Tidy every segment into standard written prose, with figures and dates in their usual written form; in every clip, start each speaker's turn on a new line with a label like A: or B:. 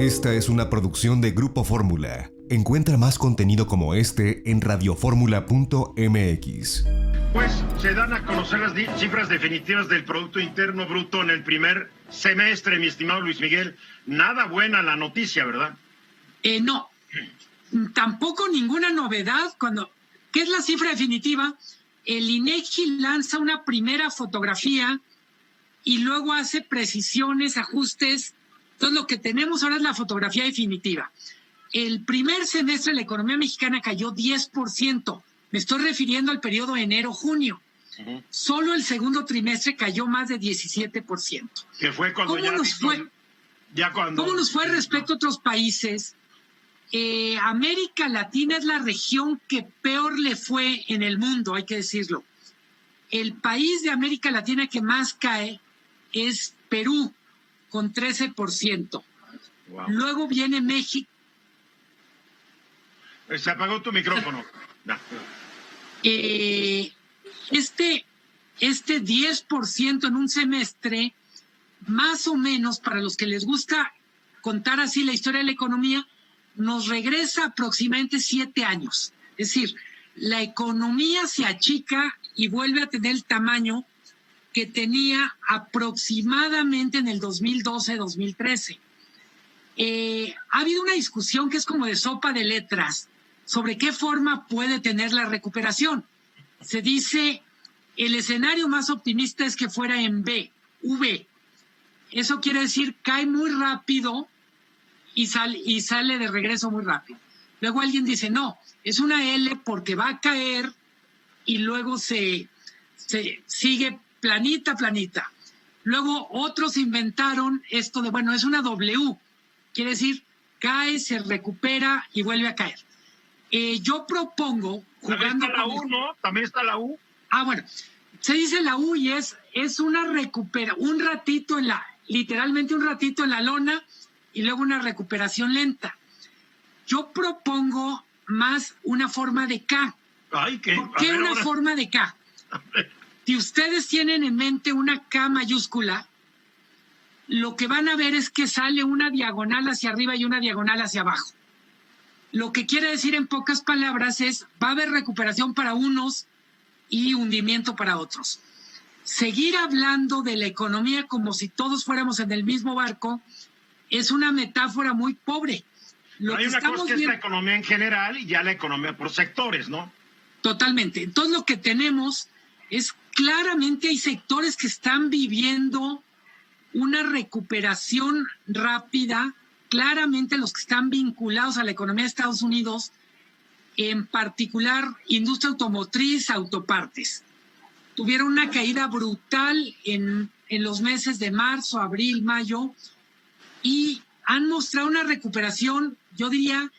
A: Esta es una producción de Grupo Fórmula. Encuentra más contenido como este en radioformula.mx.
B: Pues se dan a conocer las cifras definitivas del Producto Interno Bruto en el primer semestre, mi estimado Luis Miguel. Nada buena la noticia, ¿verdad?
C: No, tampoco ninguna novedad. ¿Qué es la cifra definitiva? El INEGI lanza una primera fotografía y luego hace precisiones, ajustes. Entonces lo que tenemos ahora es la fotografía definitiva. El primer semestre de la economía mexicana cayó 10%. Me estoy refiriendo al periodo enero-junio. Solo el segundo trimestre cayó más de 17%.
B: Que fue cuando
C: ¿Cómo nos fue respecto a otros países? América Latina es la región que peor le fue en el mundo, hay que decirlo. El país de América Latina que más cae es Perú, con 13%. Wow. Luego viene México.
B: Se apagó tu micrófono. No.
C: Este 10% en un semestre, más o menos, para los que les gusta contar así la historia de la economía, nos regresa aproximadamente 7 años. Es decir, la economía se achica y vuelve a tener el tamaño que tenía aproximadamente en el 2012-2013. Ha habido una discusión que es como de sopa de letras sobre qué forma puede tener la recuperación. Se dice, el escenario más optimista es que fuera en V. Eso quiere decir cae muy rápido y sale de regreso muy rápido. Luego alguien dice, no, es una L porque va a caer y luego se sigue planita. Luego otros inventaron esto de, bueno, es una W. Quiere decir, cae, se recupera y vuelve a caer. Yo propongo, jugando
B: con la U, ¿no? También está la U.
C: Bueno, se dice la U y es una un ratito literalmente un ratito en la lona y luego una recuperación lenta. Yo propongo más una forma de K.
B: Ay, ¿qué?
C: ¿Por qué una forma de K? Si ustedes tienen en mente una K mayúscula, lo que van a ver es que sale una diagonal hacia arriba y una diagonal hacia abajo. Lo que quiere decir en pocas palabras es, va a haber recuperación para unos y hundimiento para otros. Seguir hablando de la economía como si todos fuéramos en el mismo barco es una metáfora muy pobre.
B: Hay una cosa que es la economía en general y ya la economía por sectores, ¿no?
C: Totalmente. Entonces lo que tenemos es claramente hay sectores que están viviendo una recuperación rápida, claramente los que están vinculados a la economía de Estados Unidos, en particular industria automotriz, autopartes. Tuvieron una caída brutal en los meses de marzo, abril, mayo, y han mostrado una recuperación, yo diría,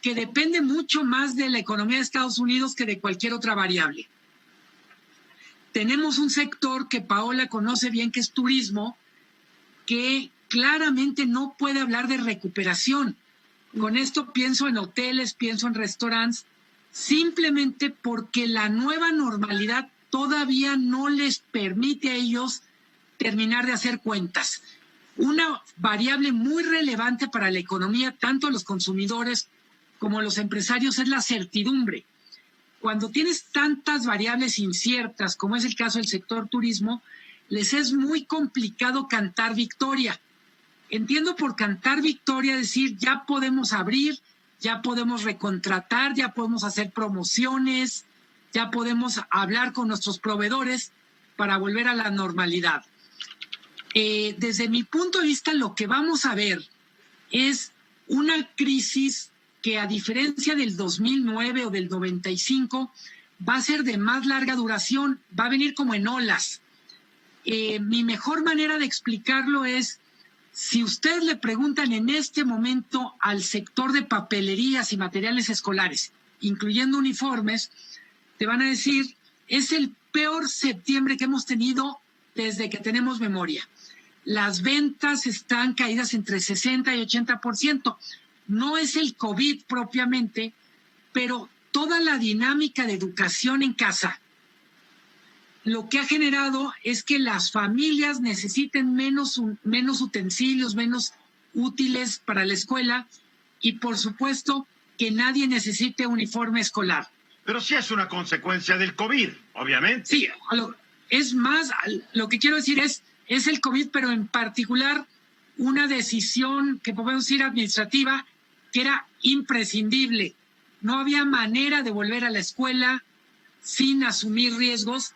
C: que depende mucho más de la economía de Estados Unidos que de cualquier otra variable. Tenemos un sector que Paola conoce bien, que es turismo, que claramente no puede hablar de recuperación. Con esto pienso en hoteles, pienso en restaurantes, simplemente porque la nueva normalidad todavía no les permite a ellos terminar de hacer cuentas. Una variable muy relevante para la economía, tanto los consumidores como los empresarios, es la certidumbre. Cuando tienes tantas variables inciertas, como es el caso del sector turismo, les es muy complicado cantar victoria. Entiendo por cantar victoria decir, ya podemos abrir, ya podemos recontratar, ya podemos hacer promociones, ya podemos hablar con nuestros proveedores para volver a la normalidad. Desde mi punto de vista, lo que vamos a ver es una crisis que, a diferencia del 2009 o del 95, va a ser de más larga duración, va a venir como en olas. Mi mejor manera de explicarlo es, si ustedes le preguntan en este momento al sector de papelerías y materiales escolares, incluyendo uniformes, te van a decir, es el peor septiembre que hemos tenido desde que tenemos memoria. Las ventas están caídas entre 60 y 80%. No es el COVID propiamente, pero toda la dinámica de educación en casa, lo que ha generado es que las familias necesiten menos utensilios, menos útiles para la escuela y, por supuesto, que nadie necesite uniforme escolar.
B: Pero sí es una consecuencia del COVID, obviamente.
C: Sí, es más, lo que quiero decir es el COVID, pero en particular una decisión que podemos decir administrativa que era imprescindible. No había manera de volver a la escuela sin asumir riesgos,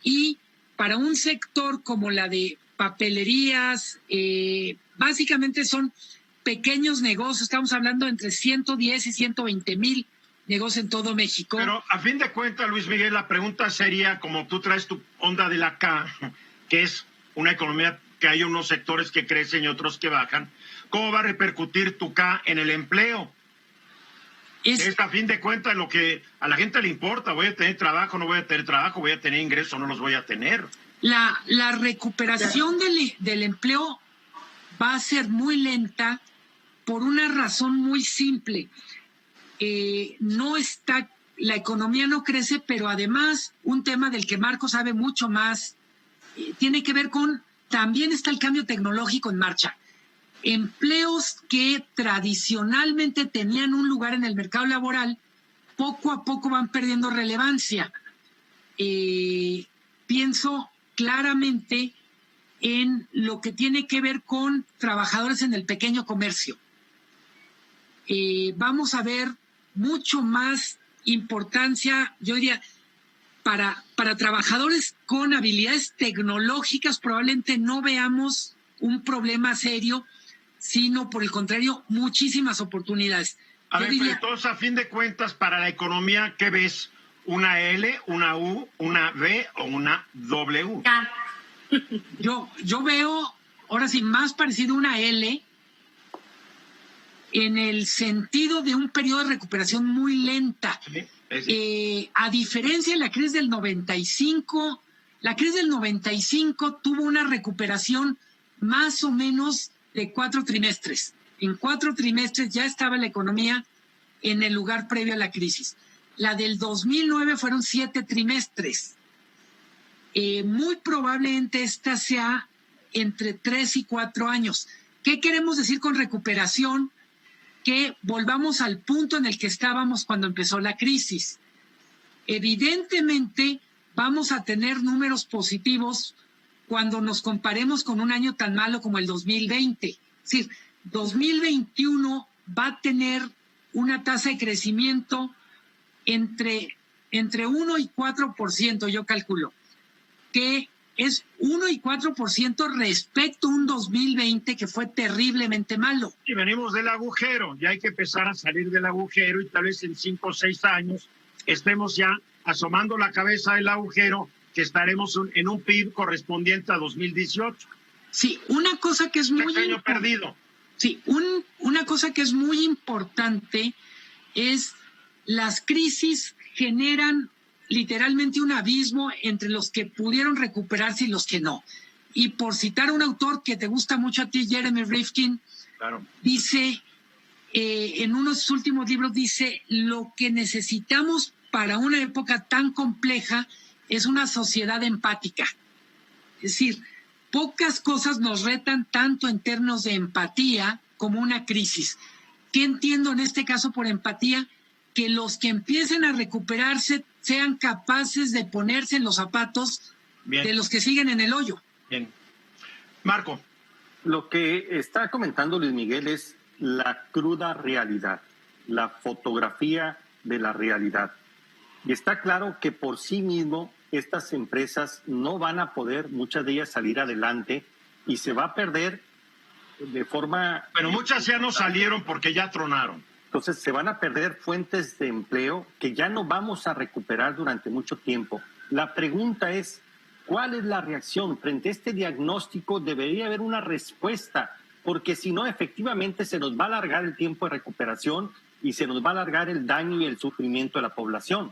C: y para un sector como la de papelerías, básicamente son pequeños negocios, estamos hablando entre 110 y 120 mil negocios en todo México.
B: Pero a fin de cuentas, Luis Miguel, la pregunta sería, como tú traes tu onda de la K, que es una economía que hay unos sectores que crecen y otros que bajan, ¿cómo va a repercutir tu K en el empleo? Es a fin de cuentas lo que a la gente le importa. ¿Voy a tener trabajo, no voy a tener trabajo? ¿Voy a tener ingresos, no los voy a tener?
C: La recuperación del empleo va a ser muy lenta por una razón muy simple. La economía no crece, pero además un tema del que Marco sabe mucho más, tiene que ver con, también está el cambio tecnológico en marcha. Empleos que tradicionalmente tenían un lugar en el mercado laboral, poco a poco van perdiendo relevancia. Pienso claramente en lo que tiene que ver con trabajadores en el pequeño comercio. Vamos a ver mucho más importancia, yo diría, para trabajadores con habilidades tecnológicas. Probablemente no veamos un problema serio, sino por el contrario, muchísimas oportunidades.
B: A ver, pero entonces, a fin de cuentas, para la economía, ¿qué ves? ¿Una L, una U, una V o una W?
C: Yo veo, ahora sí, más parecido a una L, en el sentido de un periodo de recuperación muy lenta. Sí. A diferencia de la crisis del 95, la crisis del 95 tuvo una recuperación más o menos de 4 trimestres. En 4 trimestres ya estaba la economía en el lugar previo a la crisis. La del 2009 fueron 7 trimestres. Muy probablemente esta sea entre 3 y 4 años. ¿Qué queremos decir con recuperación? Que volvamos al punto en el que estábamos cuando empezó la crisis. Evidentemente vamos a tener números positivos cuando nos comparemos con un año tan malo como el 2020. Es decir, 2021 va a tener una tasa de crecimiento entre 1 y 4%, yo calculo, que es 1 y 4% respecto a un 2020 que fue terriblemente malo.
B: Y venimos del agujero, ya hay que empezar a salir del agujero, y tal vez en 5 o 6 años estemos ya asomando la cabeza del agujero, que estaremos en un PIB correspondiente a 2018.
C: Sí, una cosa que es muy
B: perdido.
C: Sí, una cosa que es muy importante es las crisis generan literalmente un abismo entre los que pudieron recuperarse y los que no. Y por citar a un autor que te gusta mucho a ti, Jeremy Rifkin, claro, dice, en uno de sus últimos libros, dice, lo que necesitamos para una época tan compleja es una sociedad empática. Es decir, pocas cosas nos retan tanto en términos de empatía como una crisis. ¿Qué entiendo en este caso por empatía? Que los que empiecen a recuperarse sean capaces de ponerse en los zapatos de los que siguen en el hoyo.
B: Bien. Marco.
D: Lo que está comentando Luis Miguel es la cruda realidad, la fotografía de la realidad. Y está claro que por sí mismo estas empresas no van a poder, muchas de ellas, salir adelante, y se va a perder de forma...
B: Pero muchas ya no salieron porque ya tronaron.
D: Entonces se van a perder fuentes de empleo que ya no vamos a recuperar durante mucho tiempo. La pregunta es, ¿cuál es la reacción? Frente a este diagnóstico debería haber una respuesta, porque si no, efectivamente se nos va a alargar el tiempo de recuperación y se nos va a alargar el daño y el sufrimiento de la población.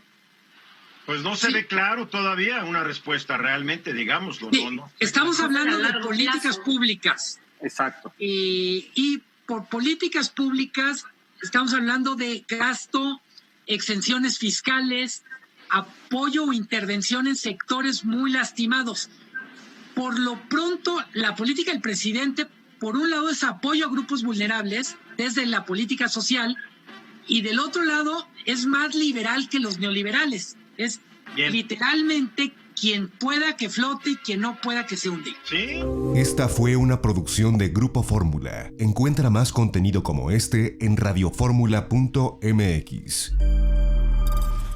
B: Pues no se ve claro todavía una respuesta realmente, digámoslo.
C: Sí, no. Estamos hablando de políticas públicas.
D: Exacto.
C: Y por políticas públicas estamos hablando de gasto, exenciones fiscales, apoyo o intervención en sectores muy lastimados. Por lo pronto, la política del presidente por un lado es apoyo a grupos vulnerables desde la política social y del otro lado es más liberal que los neoliberales. Es
B: Bien.
C: literalmente quien pueda que flote y quien no pueda que se hunde.
B: ¿Sí?
A: Esta fue una producción de Grupo Fórmula. Encuentra más contenido como este en radioformula.mx.